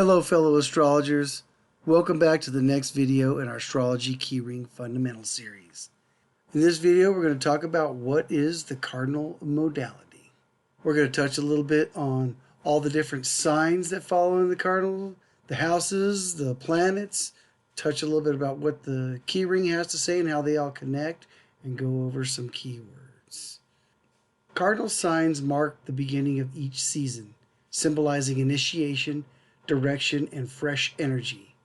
Hello fellow astrologers, welcome back to the next video in our Astrology Keyring Fundamental series. In this video we're going to talk about what is the cardinal modality. We're going to touch a little bit on all the different signs that follow in the cardinal, the houses, the planets, touch a little bit about what the keyring has to say and how they all connect, and go over some keywords. Cardinal signs mark the beginning of each season, symbolizing initiation, direction, and fresh energy.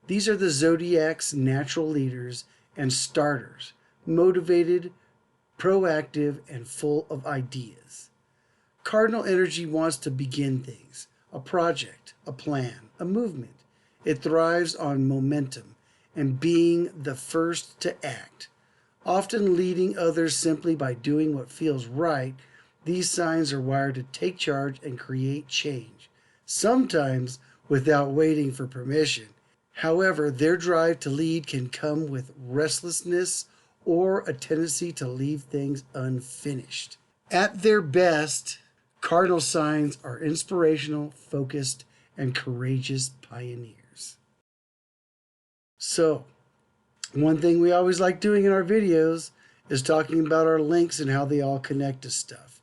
These are the Zodiac's natural leaders and starters, motivated, proactive, and full of ideas. Cardinal energy wants to begin things, a project, a plan, a movement. It thrives on momentum and being the first to act, often leading others simply by doing what feels right. These signs are wired to take charge and create change, sometimes without waiting for permission. However, their drive to lead can come with restlessness or a tendency to leave things unfinished. At their best, cardinal signs are inspirational, focused, and courageous pioneers. So, one thing we always like doing in our videos is talking about our links and how they all connect to stuff.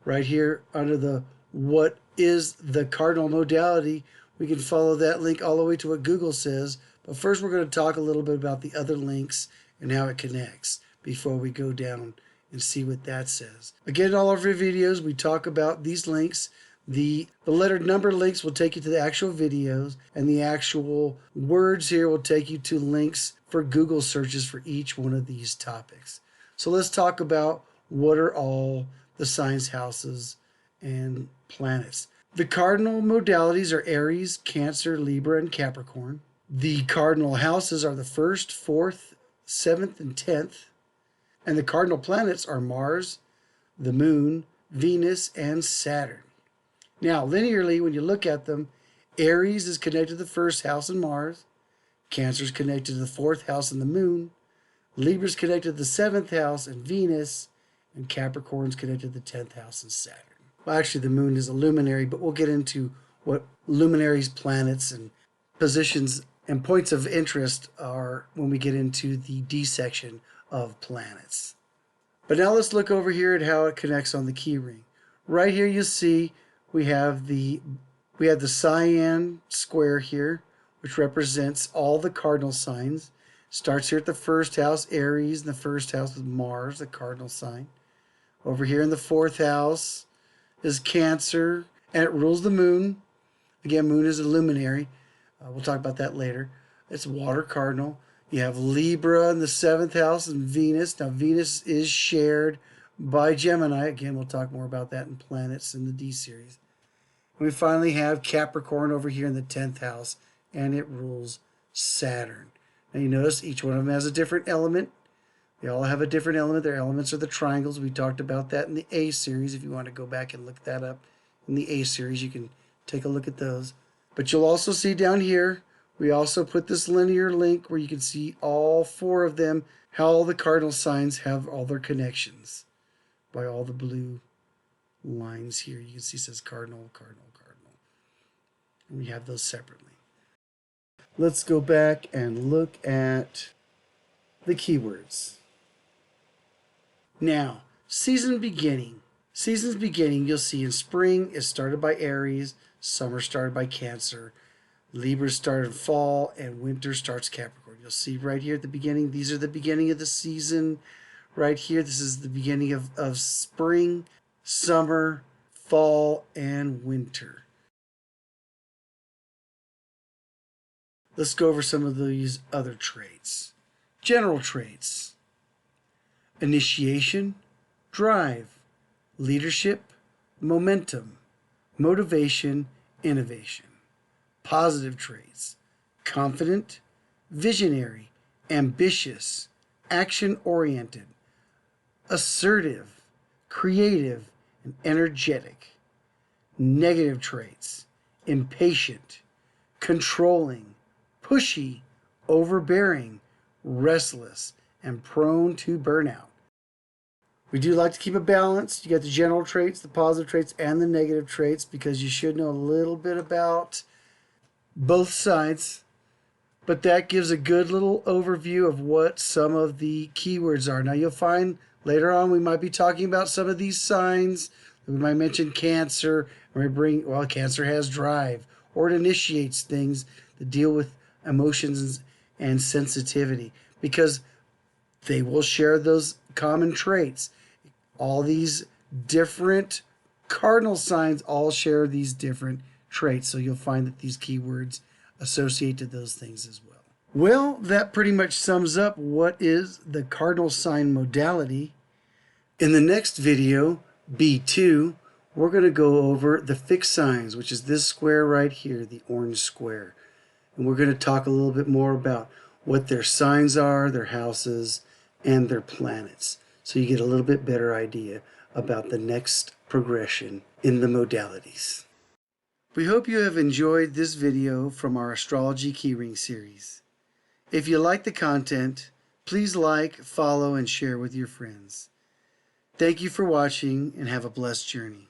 Right here under the what is the cardinal modality, we can follow that link all the way to what Google says. But first we're going to talk a little bit about the other links and how it connects before we go down and see what that says. Again, in all of our videos, we talk about these links. The lettered number links will take you to the actual videos, and the actual words here will take you to links for Google searches for each one of these topics. So let's talk about what are all the signs, houses, and planets. The cardinal modalities are Aries, Cancer, Libra, and Capricorn. The cardinal houses are the 1st, 4th, 7th, and 10th. And the cardinal planets are Mars, the Moon, Venus, and Saturn. Now, linearly, when you look at them, Aries is connected to the 1st house and Mars. Cancer is connected to the 4th house and the Moon. Libra is connected to the 7th house and Venus. And Capricorn is connected to the 10th house and Saturn. Well, actually, the Moon is a luminary, but we'll get into what luminaries, planets, and positions and points of interest are when we get into the D section of planets. But now let's look over here at how it connects on the key ring. Right here you see we have the cyan square here, which represents all the cardinal signs. Starts here at the 1st house, Aries, and the 1st house is Mars, the cardinal sign. Over here in the 4th house is Cancer, and it rules the Moon. Again, Moon is a luminary. We'll talk about that later. It's water cardinal. You have Libra in the 7th house and Venus. Now, Venus is shared by Gemini. Again, we'll talk more about that in planets in the D series. And we finally have Capricorn over here in the 10th house, and it rules Saturn. Now, you notice each one of them has a different element. They all have a different element. Their elements are the triangles. We talked about that in the A series. If you want to go back and look that up in the A series, you can take a look at those. But you'll also see down here, we also put this linear link where you can see all 4 of them, how all the cardinal signs have all their connections by all the blue lines here. You can see it says cardinal, cardinal, cardinal. And we have those separately. Let's go back and look at the keywords. Now, season beginning. Season's beginning, you'll see in spring is started by Aries, summer started by Cancer, Libra started fall, and winter starts Capricorn. You'll see right here at the beginning, these are the beginning of the season. Right here, this is the beginning of spring, summer, fall, and winter. Let's go over some of these other traits. General traits. Initiation, drive, leadership, momentum, motivation, innovation. Positive traits. Confident, visionary, ambitious, action-oriented, assertive, creative, and energetic. Negative traits. Impatient, controlling, pushy, overbearing, restless, and prone to burnout. We do like to keep it balanced. You got the general traits, the positive traits, and the negative traits, because you should know a little bit about both sides, but that gives a good little overview of what some of the keywords are. Now you'll find later on we might be talking about some of these signs. We might mention Cancer, or Cancer has drive, or it initiates things that deal with emotions and sensitivity, because they will share those common traits. All these different cardinal signs all share these different traits, so you'll find that these keywords associate to those things as well. Well, that pretty much sums up what is the cardinal sign modality. In the next video, B2, we're going to go over the fixed signs, which is this square right here, the orange square. And we're going to talk a little bit more about what their signs are, their houses, and their planets, so you get a little bit better idea about the next progression in the modalities. We hope you have enjoyed this video from our Astrology Keyring series. If you like the content, please like, follow, and share with your friends. Thank you for watching, and have a blessed journey.